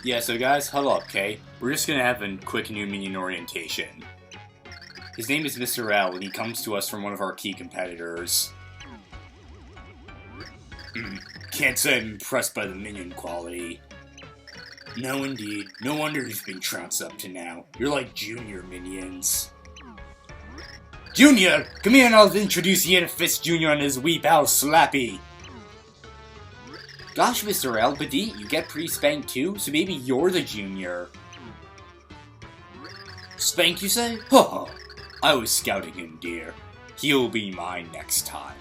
Yeah, so guys, huddle up, okay? We're just gonna have a quick new minion orientation. His name is Mr. L, and he comes to us from one of our key competitors. Can't say I'm impressed by the minion quality. No, indeed. No wonder you've been trounced up to now. You're like junior minions. Junior! Come here and I'll introduce you to Fist Junior and his wee pal Slappy. Gosh, Mr. L, but you get pretty spanked too, so maybe you're the junior. Spanked, you say? Ho! I was scouting him, dear. He'll be mine next time.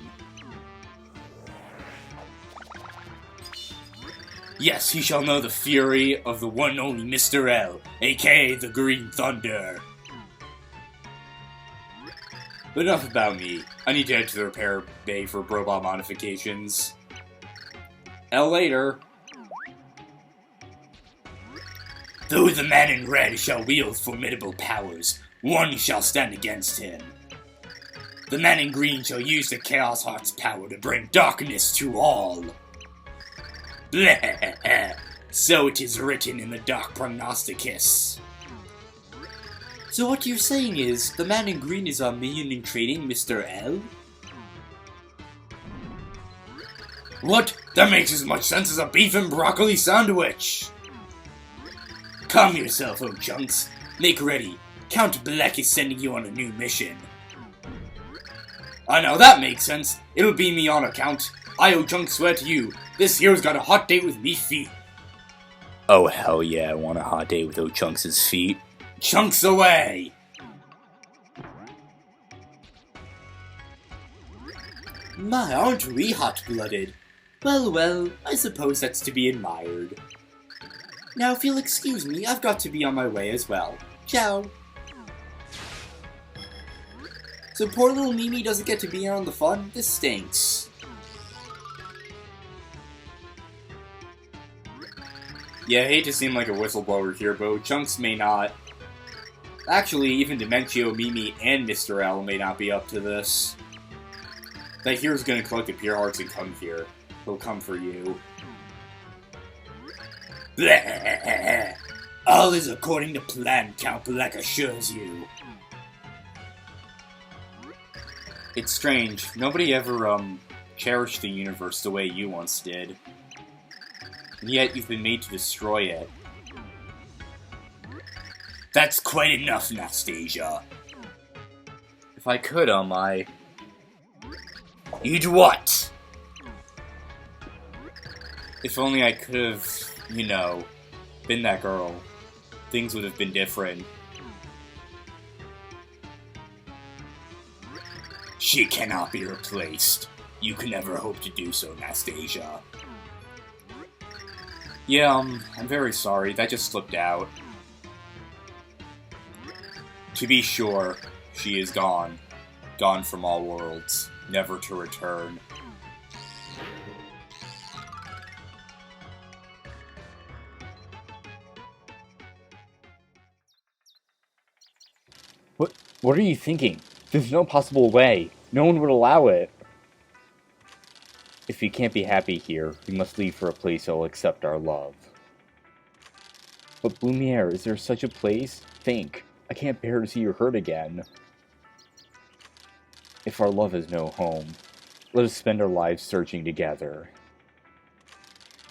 Yes, he shall know the fury of the one and only Mr. L, aka the Green Thunder. But enough about me. I need to head to the repair bay for robot modifications. L later. Though the man in red shall wield formidable powers, one shall stand against him. The man in green shall use the Chaos Heart's power to bring darkness to all. Bleh. So it is written in the Dark Prognosticus. So what you're saying is, the man in green is our minion in training, Mr. L? What? That makes as much sense as a beef and broccoli sandwich! Calm yourself, oh chunks. Make ready. Count Black is sending you on a new mission. I know, that makes sense. It'll be me on account. I owe Chunks swear to you. This here's got a hot date with me feet. Oh hell yeah, I want a hot date with Chunks' feet. Chunks away! My, aren't we hot-blooded? Well, I suppose that's to be admired. Now, if you'll excuse me, I've got to be on my way as well. Ciao! So poor little Mimi doesn't get to be in on the fun? This stinks. Yeah, I hate to seem like a whistleblower here, but Chunks may not. Actually, even Dementio, Mimi, and Mr. L may not be up to this. That here's gonna collect the pure hearts and come here. He'll come for you. Bleh. All is according to plan, Count Black assures you. It's strange. Nobody ever, cherished the universe the way you once did. And yet you've been made to destroy it. That's quite enough, Nastasia. If I could, You'd what? If only I could have, been that girl. Things would have been different. She cannot be replaced. You can never hope to do so, Nastasia. Yeah, I'm very sorry. That just slipped out. To be sure, she is gone. Gone from all worlds. Never to return. What are you thinking? There's no possible way. No one would allow it. If you can't be happy here, we must leave for a place that will accept our love. But Blumiere, is there such a place? Think. I can't bear to see you hurt again. If our love has no home, let us spend our lives searching together.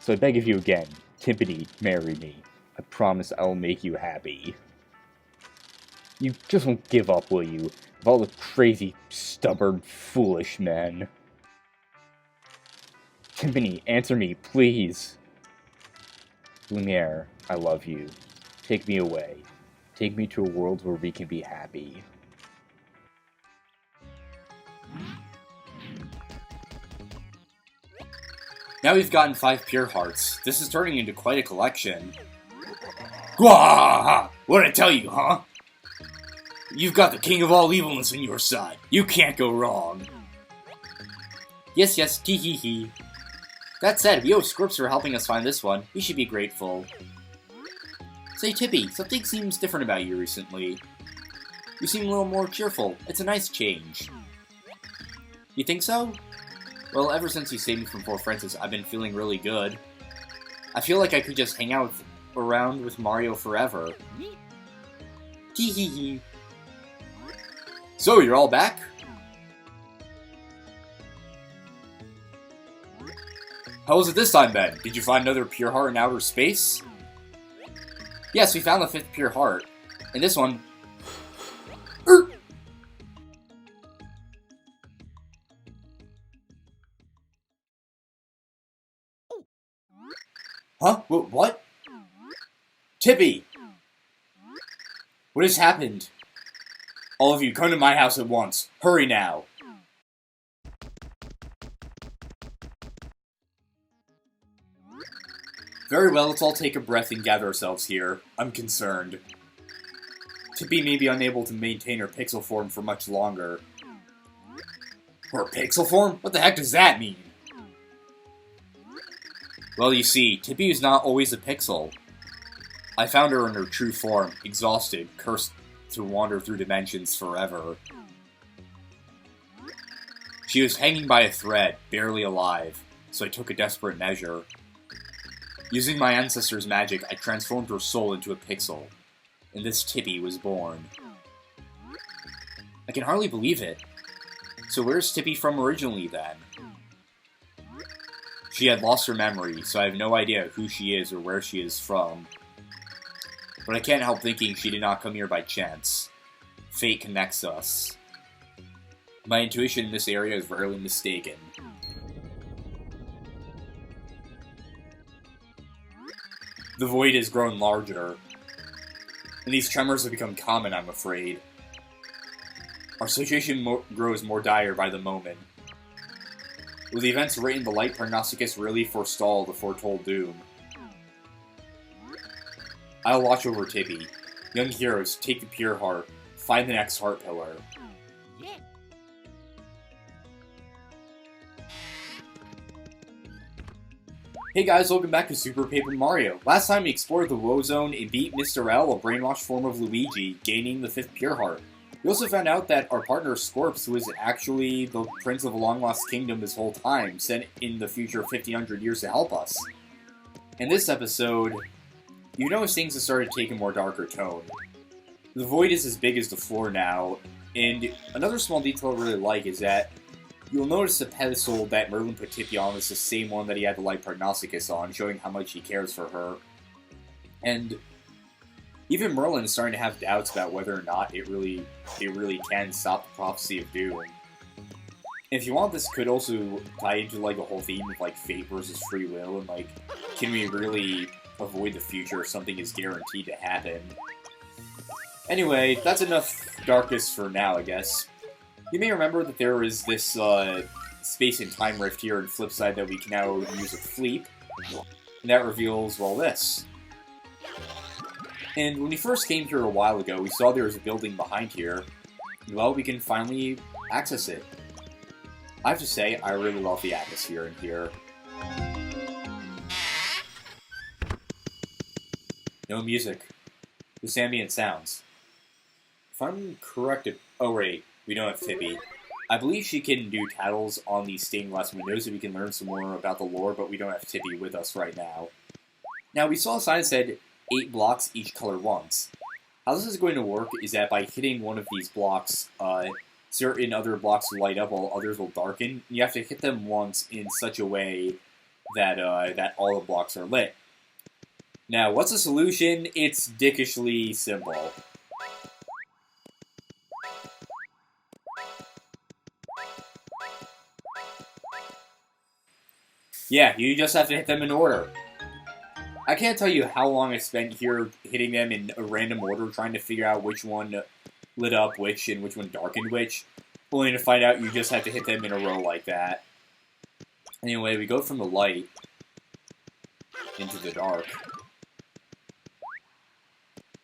So I beg of you again, Timpani, marry me. I promise I will make you happy. You just won't give up, will you? Of all the crazy, stubborn, foolish men. Timpani, answer me, please. Lumiere, I love you. Take me away. Take me to a world where we can be happy. Now we've gotten 5 pure hearts. This is turning into quite a collection. Gwahaha! What'd I tell you, huh? You've got the king of all evilness on your side. You can't go wrong. Yes, tee hee hee. That said, we owe Scripts for helping us find this one. We should be grateful. Say, Tippy, something seems different about you recently. You seem a little more cheerful. It's a nice change. You think so? Well, ever since you saved me from Fort Francis, I've been feeling really good. I feel like I could just hang out with around with Mario forever. Hee hee hee. So, you're all back? How was it this time, Ben? Did you find another pure heart in outer space? Yes, we found the 5th pure heart. And this one... Huh? What? Tippy! What has happened? All of you, come to my house at once. Hurry now. Very well, let's all take a breath and gather ourselves here. I'm concerned. Tippy may be unable to maintain her pixel form for much longer. Her pixel form? What the heck does that mean? Well, you see, Tippy is not always a pixel. I found her in her true form, exhausted, cursed to wander through dimensions forever. She was hanging by a thread, barely alive, so I took a desperate measure. Using my ancestor's magic, I transformed her soul into a pixel, and this Tippy was born. I can hardly believe it. So where's Tippy from originally, then? She had lost her memory, so I have no idea who she is or where she is from. But I can't help thinking she did not come here by chance. Fate connects us. My intuition in this area is rarely mistaken. The void has grown larger, and these tremors have become common, I'm afraid. Our situation grows more dire by the moment. Will the events written in the light prognosticus really forestall the foretold doom? I'll watch over Tippy. Young heroes, take the pure heart. Find the next heart pillar. Hey guys, welcome back to Super Paper Mario. Last time we explored the Woe Zone and beat Mr. L, a brainwashed form of Luigi, gaining the 5th pure heart. We also found out that our partner Scorps was actually the Prince of a long-lost kingdom this whole time, sent in the future 1500 years to help us. In this episode, you notice things have started to take a more darker tone. The void is as big as the floor now, and another small detail I really like is that you'll notice the pedestal that Merlin put Tippy on is the same one that he had the light prognosticus on, showing how much he cares for her. And even Merlin is starting to have doubts about whether or not it really can stop the prophecy of doom. And if you want, this could also tie into like a whole theme of like fate versus free will, and like, can we really avoid the future if something is guaranteed to happen? Anyway, that's enough darkness for now, I guess. You may remember that there is this space and time rift here in Flipside that we can now use with Fleep, and that reveals, well, this. And when we first came here a while ago, we saw there was a building behind here. Well, we can finally access it. I have to say, I really love the atmosphere in here. No music. Just ambient sounds. If I'm correct, oh wait, we don't have Tippy. I believe she can do tattles on the stained glass windows so we can learn some more about the lore, but we don't have Tippy with us right now. Now, we saw a sign that said 8 blocks, each color once. How this is going to work is that by hitting one of these blocks, certain other blocks will light up while others will darken. You have to hit them once in such a way that, that all the blocks are lit. Now, what's the solution? It's dickishly simple. Yeah, you just have to hit them in order. I can't tell you how long I spent here hitting them in a random order, trying to figure out which one lit up which and which one darkened which, only to find out you just have to hit them in a row like that. Anyway, we go from the light into the dark.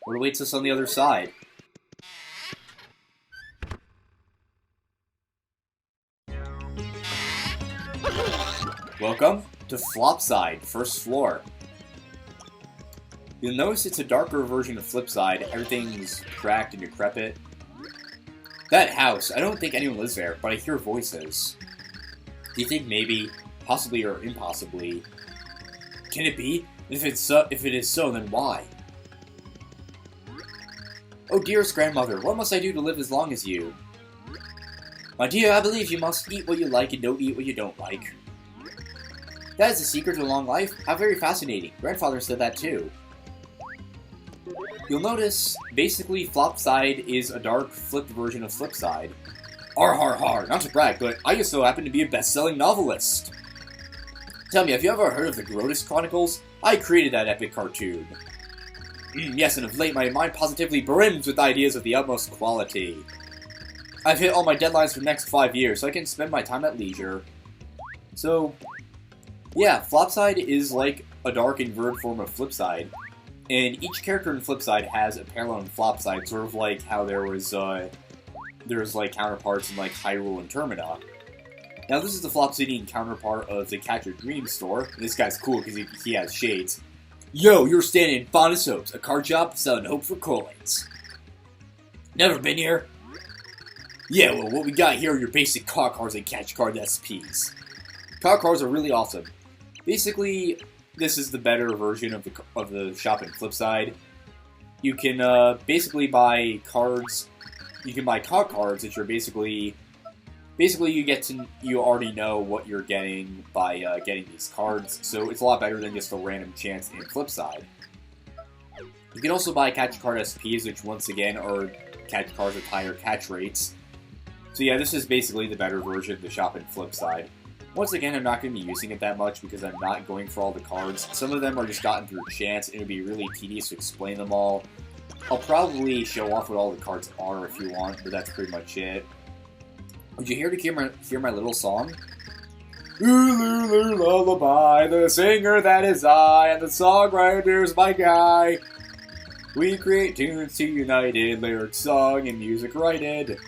What awaits us on the other side? Welcome to Flipside, first floor. You'll notice it's a darker version of Flipside. Everything's cracked and decrepit. That house, I don't think anyone lives there, but I hear voices. Do you think maybe, possibly or impossibly, Can it be? If it is so, then why? Oh, dearest grandmother, what must I do to live as long as you? My dear, I believe you must eat what you like and don't eat what you don't like. That is the secret to a long life? How very fascinating. Grandfather said that too. You'll notice, basically, Flipside is a dark, flipped version of Flipside. Har har har, not to brag, but I just so happen to be a best-selling novelist. Tell me, have you ever heard of the Grotus Chronicles? I created that epic cartoon. Yes, and of late my mind positively brims with ideas of the utmost quality. I've hit all my deadlines for the next 5 years, so I can spend my time at leisure. So, yeah, Flipside is like a dark inverted form of Flipside. And each character in Flipside has a parallel in Flipside, sort of like how there's like counterparts in like Hyrule and Termina. Now this is the Flopsidian counterpart of the Catch Your Dreams store. And this guy's cool because he has shades. Yo, you're standing in Fonda Soaps, a card shop selling hope for coins. Never been here? Yeah, well, what we got here are your basic card cards and catch card SPs. Card cards are really awesome. Basically, this is the better version of the shop in Flipside. You can basically buy cards. You can buy card cards that you're basically you already know what you're getting by getting these cards. So it's a lot better than just a random chance in Flipside. You can also buy catch card SPs, which once again are catch cards with higher catch rates. So yeah, this is basically the better version of the shop in Flipside. Once again, I'm not going to be using it that much because I'm not going for all the cards. Some of them are just gotten through chance, and it would be really tedious to explain them all. I'll probably show off what all the cards are if you want, but that's pretty much it. Would you hear my little song? Ooh, lullaby, the singer that is I, and the songwriter's my guy. We create tunes to united, lyrics sung and music righted.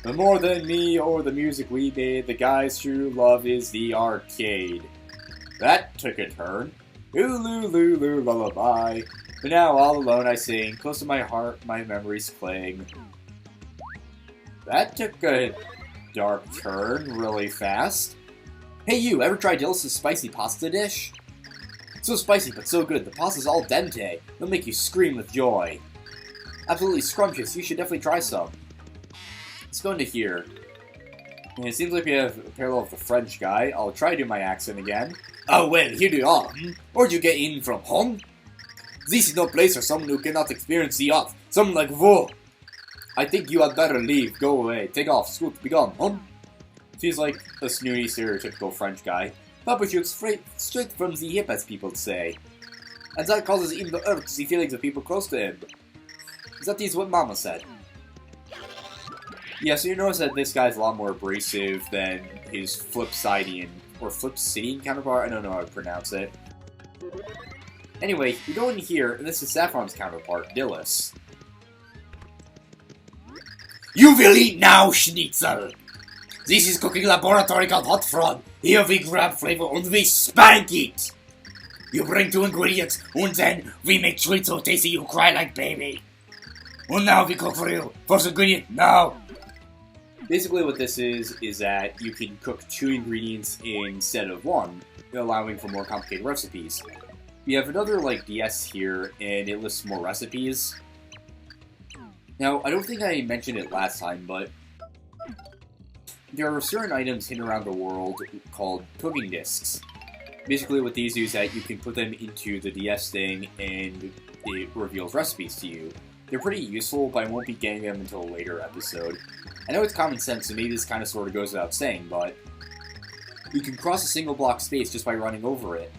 The more than me or the music we made, the guy's true love is the arcade. That took a turn. Ooh, lullaby. But now all alone I sing, close to my heart my memories cling. That took a dark turn really fast. Hey you, ever tried Dillis' spicy pasta dish? So spicy but so good, the pasta's al dente. It'll make you scream with joy. Absolutely scrumptious, you should definitely try some. Let's go into here. And it seems like we have a parallel of the French guy. I'll try to do my accent again. Oh well, here you are. Where'd you get in from, home? This is no place for someone who cannot experience the art. Someone like vous. I think you had better leave. Go away. Take off. Scoot. Be gone, home. Seems like a snooty, stereotypical French guy. Papa shoots straight from the hip, as people say. And that causes him to hurt the feelings of people close to him. That is what Mama said. Yeah, so you notice that this guy's a lot more abrasive than his Flipsidian, or Flipsidian counterpart? I don't know how to pronounce it. Anyway, we go in here, and this is Saffron's counterpart, Dillis. You will eat now, Schnitzel! This is cooking laboratory called Hot Frog. Here we grab flavor and we spank it! You bring 2 ingredients, and then we make treat so tasty you cry like baby. And now we cook for you. First ingredient, now! Basically what this is that you can cook 2 ingredients instead of 1, allowing for more complicated recipes. We have another, DS here, and it lists more recipes. Now, I don't think I mentioned it last time, but there are certain items hidden around the world called cooking discs. Basically what these do is that you can put them into the DS thing, and it reveals recipes to you. They're pretty useful, but I won't be getting them until a later episode. I know it's common sense, so maybe this kind of sort of goes without saying, but you can cross a single block space just by running over it.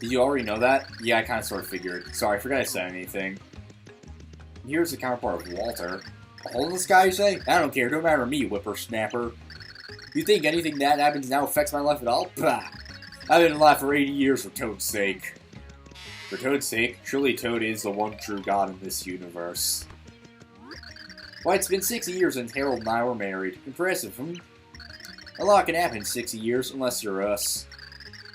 Did you already know that? Yeah, I kind of sort of figured. Sorry, I forgot I said anything. Here's the counterpart of Walter. A hole in the sky, you say? I don't care, don't matter to me, whippersnapper. You think anything that happens now affects my life at all? Bah! I've been alive for 80 years for Toad's sake. For Toad's sake, surely Toad is the one true god in this universe. Why, it's been 60 years since Harold and I were married. Impressive, hmm? A lot can happen in 60 years, unless you're us.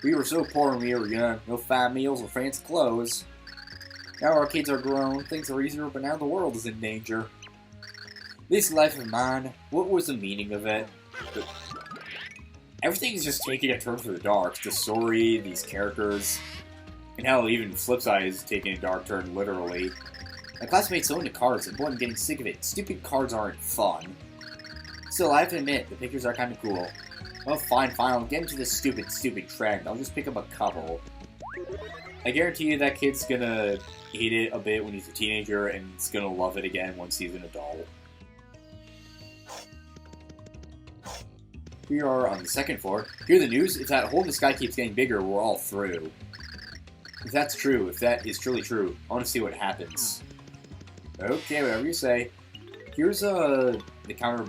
We were so poor when we were young, no fine meals or fancy clothes. Now our kids are grown, things are easier, but now the world is in danger. This life of mine, what was the meaning of it? Everything's just taking a turn for the dark. The story, these characters, and hell, even Flipside is taking a dark turn, literally. My classmates so into cards, and boy, I'm getting sick of it. Stupid cards aren't fun. Still, I have to admit, the pictures are kind of cool. Well, fine, I'll get into this stupid trend. I'll just pick up a couple. I guarantee you that kid's gonna hate it a bit when he's a teenager, and he's gonna love it again once he's an adult. We are on the second floor. Hear the news? If that hole in the sky keeps getting bigger, we're all through. If that's true, if that is truly true, I want to see what happens. Okay, whatever you say. Here's the counter.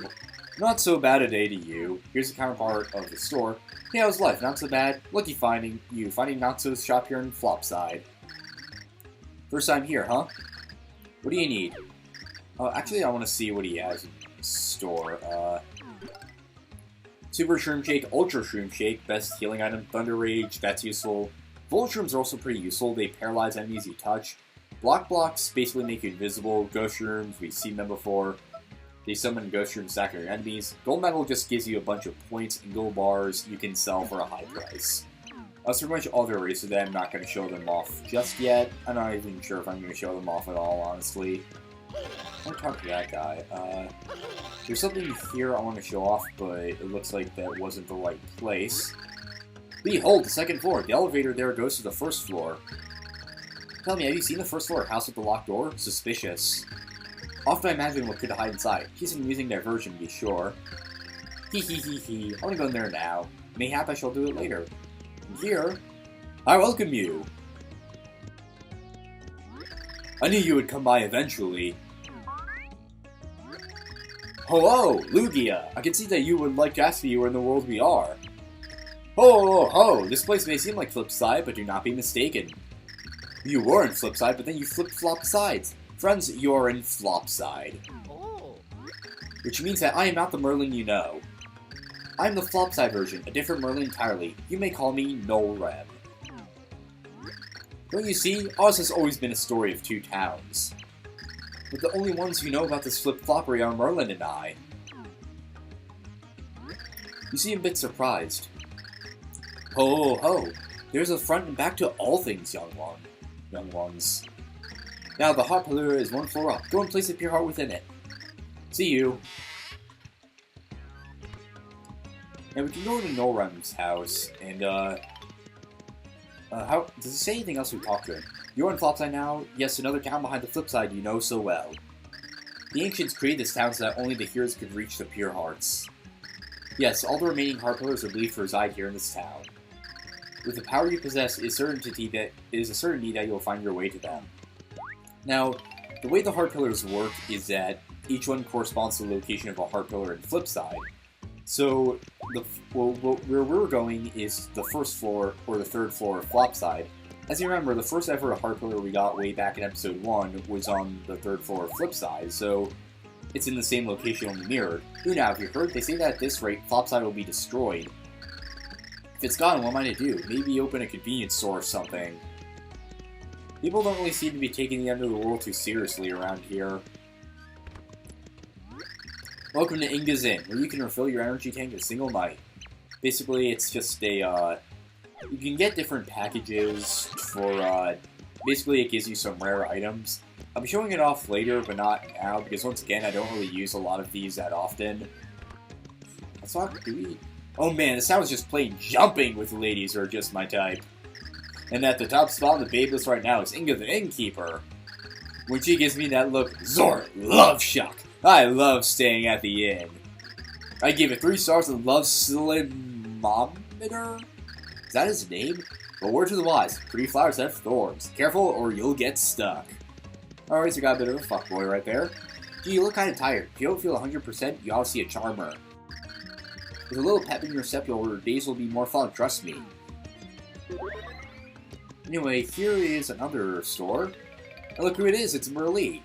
Not so bad a day to you. Here's the counterpart of the store. Hey, how's life? Not so bad. Lucky finding Natsu's shop here in Flipside. First time here, huh? What do you need? Actually, I want to see what he has in store. Super Shroom Shake, Ultra Shroom Shake, best healing item. Thunder Rage, that's useful. Volt Shrooms are also pretty useful. They paralyze enemies you touch. Block Blocks basically make you invisible. Ghost Shrooms, we've seen them before. They summon Ghost Shrooms, stack your enemies. Gold Medal just gives you a bunch of points and gold bars you can sell for a high price. That's pretty much all there is to them. I'm not going to show them off just yet. I'm not even sure if I'm going to show them off at all, honestly. I want to talk to that guy. There's something here I want to show off, but it looks like that wasn't the right place. Behold, the second floor. The elevator there goes to the first floor. Tell me, have you seen the first floor house with the locked door? Suspicious. Often I imagine what could hide inside. He's an amusing diversion, to be sure. Hee hee hee hee. I want to go in there now. Mayhap I shall do it later. And here, I welcome you. I knew you would come by eventually. Hello, Lugia. I can see that you would like to ask me where in the world we are. Ho, ho, ho. This place may seem like Flipside, but do not be mistaken. You were in Flipside, but then you flip-flop sides. Friends, you are in Flopside. Oh. Which means that I am not the Merlin you know. I am the Flopside version, a different Merlin entirely. You may call me No Reb. Don't you see? Ours has always been a story of two towns. But the only ones who know about this flip-floppery are Merlin and I. You seem a bit surprised. Ho, ho, ho. There's a front and back to all things, young ones. Now, the heart pillar is one floor up. Go and place a pure heart within it. See you. Now, we can go to Norem's house, and, does it say anything else we talked to him? You're in Flopside now? Yes, another town behind the Flipside you know so well. The ancients created this town so that only the heroes could reach the pure hearts. Yes, all the remaining heart pillars are believed to reside here in this town. With the power you possess, it is a certainty that you'll find your way to them. Now, the way the heart pillars work is that each one corresponds to the location of a heart pillar in Flipside. So, where we're going is the first floor, or the third floor of Flopside. As you remember, the first ever heart pillar we got way back in episode 1 was on the third floor of Flipside, so it's in the same location only mirrored. Who now, have you heard? They say that at this rate, Flopside will be destroyed. If it's gone, what am I to do? Maybe open a convenience store or something. People don't really seem to be taking the end of the world too seriously around here. Welcome to Inga's Inn, where you can refill your energy tank in a single night. Basically, it's just a, you can get different packages for, basically it gives you some rare items. I'll be showing it off later, but not now, because once again, I don't really use a lot of these that often. Let's not, do we? Oh man, this sounds just plain jumping with ladies are just my type. And at the top spot in the babe list right now is Inga the Innkeeper. When she gives me that look, Zor, love shock. I love staying at the inn. I give it 3 stars and love Slimometer? Is that his name? But word to the wise, pretty flowers have thorns. Careful or you'll get stuck. Alright, so got a bit of a fuckboy right there. Gee, you look kinda tired. If you don't feel 100%, you ought to see a charmer. With a little pep in your step, your days will be more fun, trust me. Anyway, here is another store. And look who it is, it's Merlee.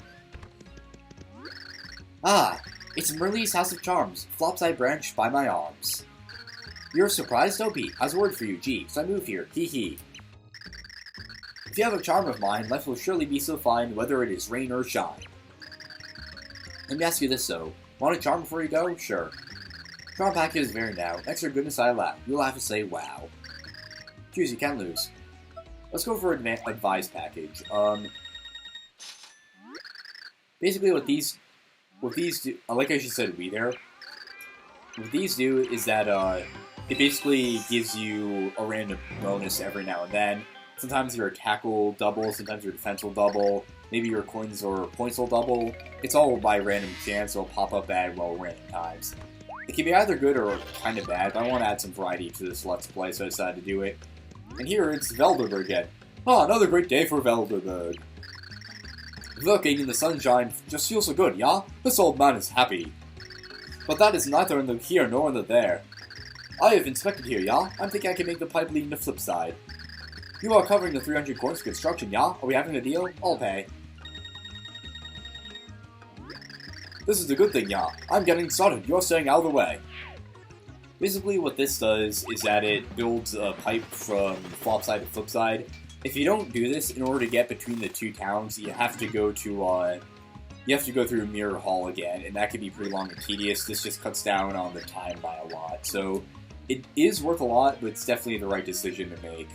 Ah, it's Merlee's House of Charms, Flopside branch by my arms. You're surprised? Don't be. How's the word for you? Gee, so I moved here. Hee hee. If you have a charm of mine, life will surely be so fine, whether it is rain or shine. Let me ask you this, though. Want a charm before you go? Sure. Draw packages vary now. Extra goodness I allow. You'll have to say wow. Choose, you can't lose. Let's go for advised package. Basically what these do, like I just said we there, what these do is that, it basically gives you a random bonus every now and then. Sometimes your attack will double, sometimes your defense will double, maybe your coins or points will double. It's all by random chance, it'll pop up at, well, random times. It can be either good or kind of bad, but I want to add some variety to this Let's Play, so I decided to do it. And here it's Velderberg again. Oh, another great day for Velderberg. Looking in the sunshine just feels so good, yeah? This old man is happy. But that is neither in the here nor in the there. I have inspected here, yeah? I'm thinking I can make the pipe leading to Flipside. You are covering the 300 coins for construction, yeah? Are we having a deal? I'll pay. This is a good thing, yeah. I'm getting started. You're staying out of the way. Basically, what this does is that it builds a pipe from Flopside to Flipside. If you don't do this, in order to get between the two towns, you have to go to, you have to go through Mirror Hall again, and that can be pretty long and tedious. This just cuts down on the time by a lot. So, it is worth a lot, but it's definitely the right decision to make.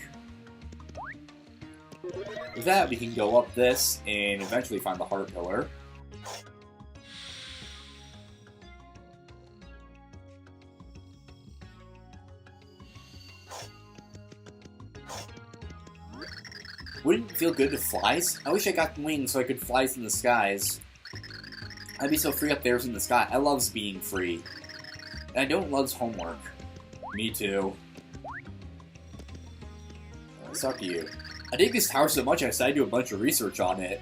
With that, we can go up this, and eventually find the Heart Pillar. Wouldn't it feel good to flies? I wish I got wings so I could fly in the skies. I'd be so free up there in the sky. I loves being free. And I don't loves homework. Me too. It's up to you. I dig this tower so much I decided to do a bunch of research on it.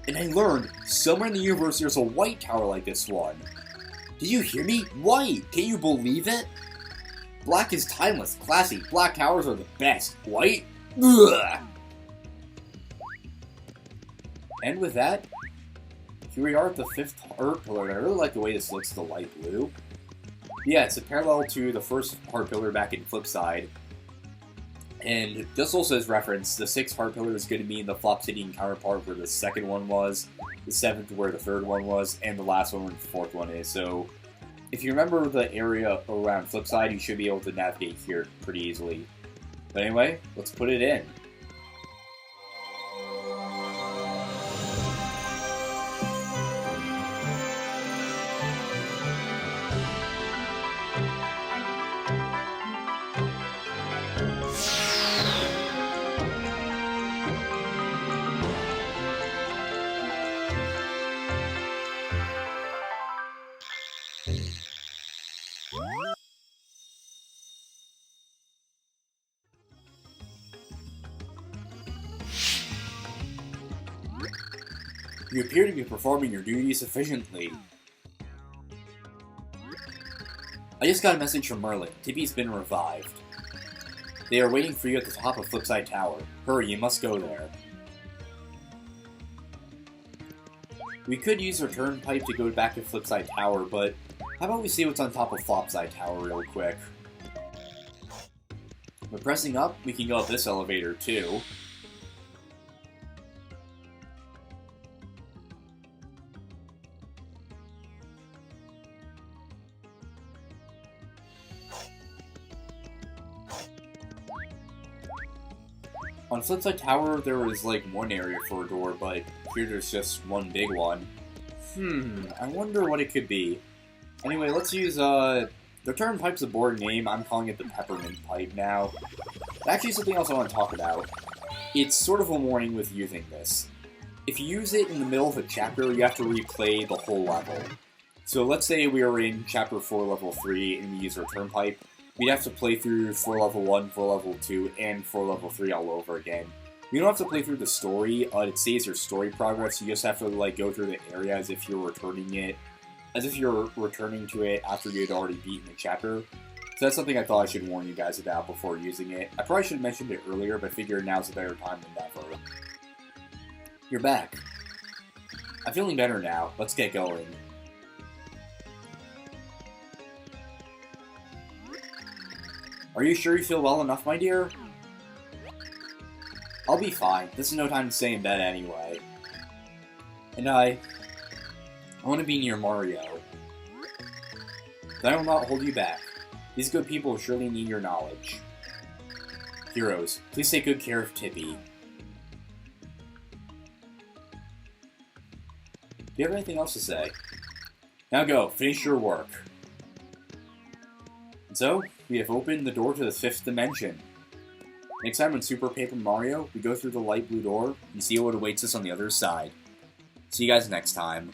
And I learned somewhere in the universe there's a white tower like this one. Did you hear me? White! Can you believe it? Black is timeless, classy. Black towers are the best. White? Ugh! And with that, here we are at the 5th Heart Pillar, and I really like the way this looks, the light blue. Yeah, it's a parallel to the first Heart Pillar back in Flipside. And just also as reference, the 6th Heart Pillar is going to be in the Flopsidian counterpart where the 2nd one was, the 7th where the 3rd one was, and the last one where the 4th one is. So, if you remember the area around Flipside, you should be able to navigate here pretty easily. But anyway, let's put it in. You appear to be performing your duties efficiently. I just got a message from Merlin. Tibby's been revived. They are waiting for you at the top of Flipside Tower. Hurry, you must go there. We could use our turnpike to go back to Flipside Tower, but how about we see what's on top of Flopside Tower real quick? By pressing up, we can go up this elevator too. On Flipside Tower, there was like one area for a door, but here there's just one big one. I wonder what it could be. Anyway, let's use, the turnpipe's a board name. I'm calling it the Peppermint Pipe now. Actually, something else I want to talk about. It's sort of a warning with using this. If you use it in the middle of a chapter, you have to replay the whole level. So let's say we are in Chapter 4, Level 3, and we use our turnpipe. We'd have to play through for Level 1, for Level 2, and for Level 3 all over again. You don't have to play through the story, it saves your story progress, you just have to like go through the area as if you're returning to it after you had already beaten the chapter. So that's something I thought I should warn you guys about before using it. I probably should have mentioned it earlier, but I figured now's a better time than ever. You're back. I'm feeling better now, let's get going. Are you sure you feel well enough, my dear? I'll be fine. This is no time to stay in bed anyway. And I want to be near Mario. Then I will not hold you back. These good people surely need your knowledge. Heroes, please take good care of Tippy. Do you have anything else to say? Now go, finish your work. And so, we have opened the door to the 5th dimension. Next time on Super Paper Mario, we go through the light blue door and see what awaits us on the other side. See you guys next time.